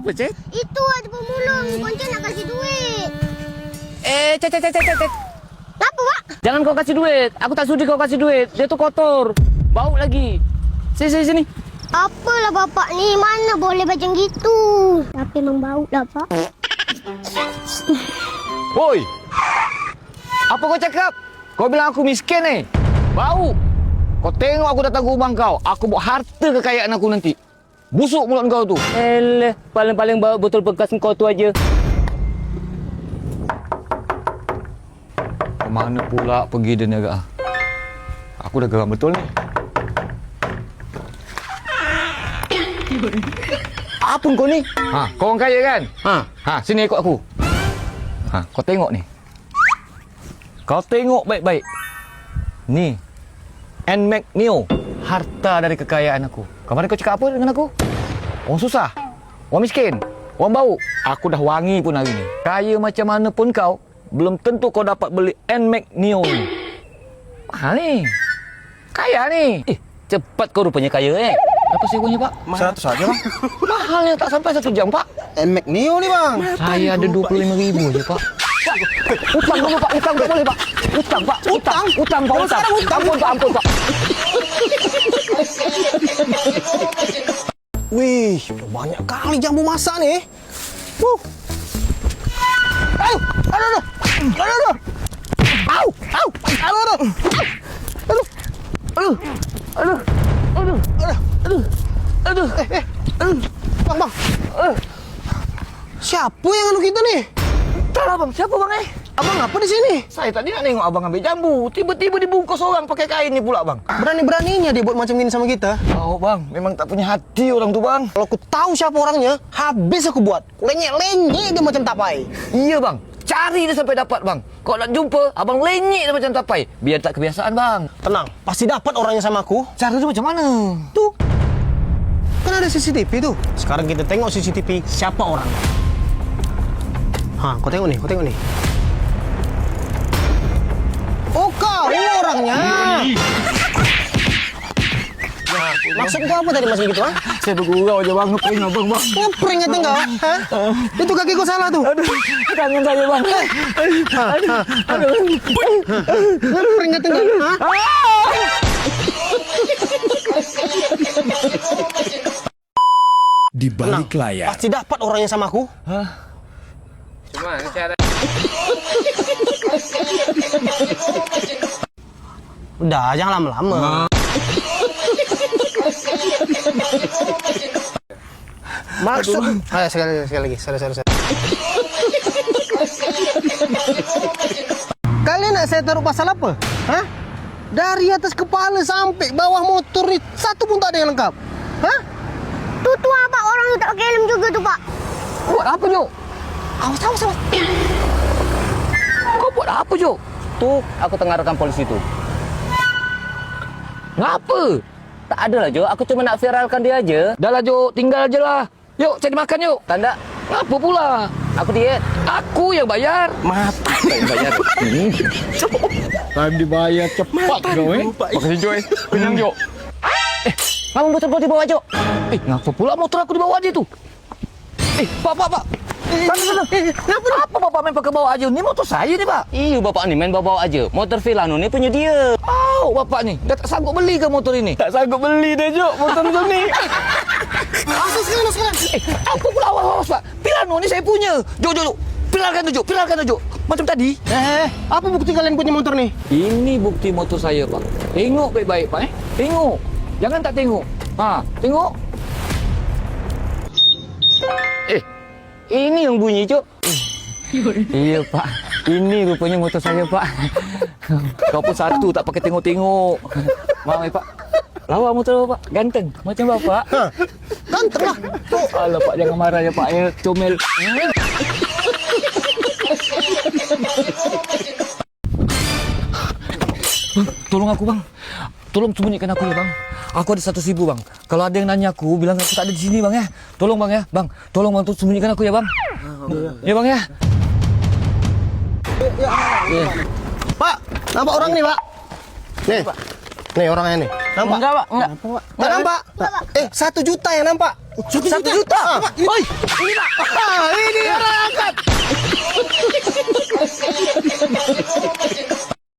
Apa, Cek? Itu ada pemulung, Konco nak kasih duit. Cek. Apa, Pak? Jangan kau kasih duit. Aku tak sudi kau kasih duit. Dia tuh kotor. Bau lagi. Sini. Apalah bapak ni, mana boleh macam gitu. Tapi memang bau lah, Pak. Woi. Apa kau cakap? Kau bilang aku miskin ni. Bau. Kau tengok aku datang ke rumah kau. Aku bawa harta kekayaan aku nanti. Busuk mulut kau tu. Paling-paling bawa botol bekas kau tu aja. Mana pula pergi dia negara? Aku dah geram betul ni. Apa kau ni? Kau orang kaya kan? Sini ikut aku. Kau tengok ni. Kau tengok baik-baik. Ni. NMAX Neo. Harta dari kekayaan aku. Kemarin kau cakap apa dengan aku? Orang susah. Orang miskin. Orang bau. Aku dah wangi pun hari ni. Kaya macam mana pun kau, belum tentu kau dapat beli NMAX Neo ni. Mahal ni. Kaya ni. Cepat kau rupanya kaya Berapa sewanya, Pak? 100 saja, Bang. Mahalnya tak sampai 1 jam, Pak. NMAX Neo ni, Bang. Saya ada 25.000 je, Pak. Utang dulu, Pak. Utang tak boleh, Pak. Utang, Pak. Utang, Pak. Ampun, Pak. Wih, banyak kali jambu masak ni. Aduh. Bang. Siapa yang anu kita ni? Entahlah, Bang. Siapa, Bang, Abang apa di sini? Saya tadi nak nengok abang ambil jambu. Tiba-tiba dibungkus orang pakai kain ni pula, Bang. Berani-beraninya dia buat macam gini sama kita. Oh, Bang. Memang tak punya hati orang tu, Bang. Kalau aku tahu siapa orangnya, habis aku buat. Lenyek-lenyek dia macam tapai. Iya, Bang. Cari dia sampai dapat, Bang. Kalau nak jumpa, abang lenyek dia macam tapai. Biar tak kebiasaan, Bang. Tenang, pasti dapat orangnya sama aku. Cara tu macam mana? Tuh. Kan ada CCTV tuh. Sekarang kita tengok CCTV siapa orangnya. Kau tengok nih. Oh, kau orangnya. Maksud kau apa tadi masih gitu, Saya bergurau aja, Bang. Ngeprank abang, Bang. Ngeprank kata kau? Itu kaki kau salah tuh. Aduh, tangan saya, Bang. Aduh. Ngeprank kata kau? Di balik layar. Pasti dapat orangnya sama aku. Gimana cara? Udah, jangan lama-lama. Maksud... sekali lagi. Sorry. Kalian nak saya taruh pasal apa? Dari atas kepala sampai bawah motor ni, satu pun tak ada yang lengkap. Tuh Pak, orang tu tak pakai helm juga tu, Pak. Buat apa, Jok? Awas. Kau buat apa, Jok? Tuh, aku tengah rekam polisi tu. Ngapa? Tak ada lah, Jok. Aku cuma nak viralkan dia aja. Dah lah, Jok. Tinggal aja lah. Yuk, cari makan, yuk. Tanda. Ngapa pula? Aku diet. Aku yang bayar. Mata yang bayar. Time dibayar cepat kau, Makasih, Jok. Kenyang, Jok. Ngapa motor kau dibawa, Jok? Ngapa pula motor aku dibawa aja tu? Pak. Apa bapak main pakai bawa aja? Ni motor saya ni, Pak. Iya, bapak ni main bawa aja. Motor Vilano ni punya dia. Bapak ni dah tak sanggup beli ke motor ini? Tak sanggup beli dah, Jok, motor macam ni. Sekarang. Apa pula awas, Pak? Vilano ni saya punya. Jok. Piralkan tu, Jok. Macam tadi. Apa bukti kalian punya motor ni? Ini bukti motor saya, Pak. Tengok baik-baik, Pak. Tengok. Jangan tak tengok. Tengok. Ini yang bunyi, Cuk. Iya, Pak. Ini rupanya motor saya, Pak. Kau pun satu tak pakai tengok-tengok. Maaf, Pak. Lawa motor Bapak. Ganteng. Macam Bapak. Ganteng lah. Alah, Pak. Jangan marah ya, Pak. Comel. Bang, tolong aku, Bang. Tolong sembunyikan aku ya, Bang. Aku ada 100.000, Bang. Kalau ada yang nanya aku, bilang aku tak ada di sini, Bang, ya. Tolong, Bang, ya. Bang, tolong, Bang, sembunyikan aku ya, Bang. Ya, Bang, ya. Pak, nampak orang nih, Pak. Nih orangnya nih. Nampak? Enggak, Pak. Enggak. Tak nampak? 1 juta yang nampak. 1 juta. Oi, ini Pak. Ini